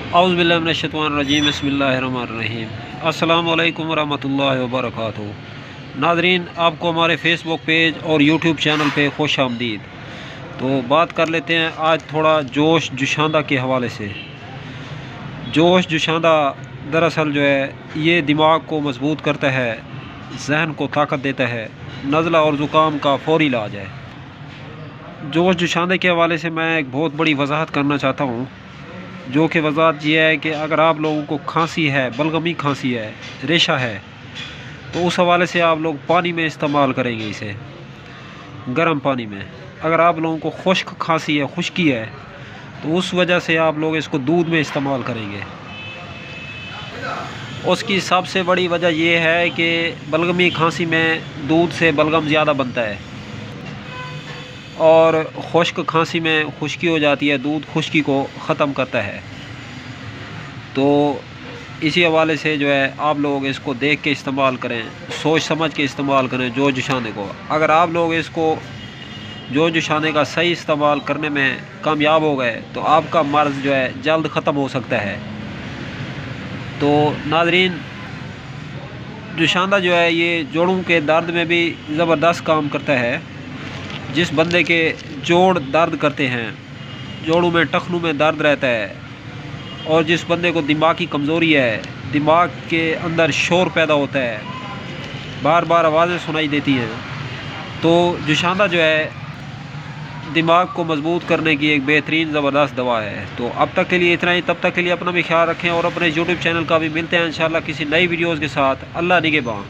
औज़ु बिल्लाहि मिनश्शैतानिर्रजीम बिस्मिल्लाहिर्रहमानिर्रहीम। अस्सलामु अलैकुम वरहमतुल्लाहि वबरकातुहू। नाज़रीन, आपको हमारे फ़ेसबुक पेज और यूट्यूब चैनल पे खुश आमदीद। तो बात कर लेते हैं आज थोड़ा जोश जुशांदा के हवाले से। जोश जुशांदा दरअसल जो है ये दिमाग को मजबूत करता है, जहन को ताकत देता है, नज़ला और ज़ुकाम का फ़ौरी इलाज है। जोश जुशांदे के हवाले से मैं एक बहुत बड़ी वजाहत करना चाहता हूँ, जो कि वजाहत ये है कि अगर आप लोगों को खांसी है, बलगमी खांसी है, रेशा है, तो उस हवाले से आप लोग पानी में इस्तेमाल करेंगे इसे, गर्म पानी में। अगर आप लोगों को खुश्क खांसी है, खुश्की है, तो उस वजह से आप लोग इसको दूध में इस्तेमाल करेंगे। उसकी सबसे बड़ी वजह यह है कि बलगमी खांसी में दूध से बलगम ज़्यादा बनता है और खुश्क खांसी में खुश्की हो जाती है, दूध खुश्की को ख़त्म करता है। तो इसी हवाले से जो है आप लोग इसको देख के इस्तेमाल करें, सोच समझ के इस्तेमाल करें जोश जुशाने को। अगर आप लोग इसको जोश जुशाने का सही इस्तेमाल करने में कामयाब हो गए तो आपका मर्ज़ जो है जल्द ख़त्म हो सकता है। तो नाज़रीन, जुशांदा जो है ये जोड़ों के दर्द में भी ज़बरदस्त काम करता है। जिस बंदे के जोड़ दर्द करते हैं, जोड़ों में टखनों में दर्द रहता है, और जिस बंदे को दिमाग की कमज़ोरी है, दिमाग के अंदर शोर पैदा होता है, बार बार आवाज़ें सुनाई देती हैं, तो जुशांदा जो है दिमाग को मजबूत करने की एक बेहतरीन ज़बरदस्त दवा है। तो अब तक के लिए इतना ही। तब तक के लिए अपना भी ख्याल रखें और अपने यूट्यूब चैनल का भी मिलते हैं इंशाल्लाह किसी नई वीडियोज़ के साथ। अल्लाह निगहबान।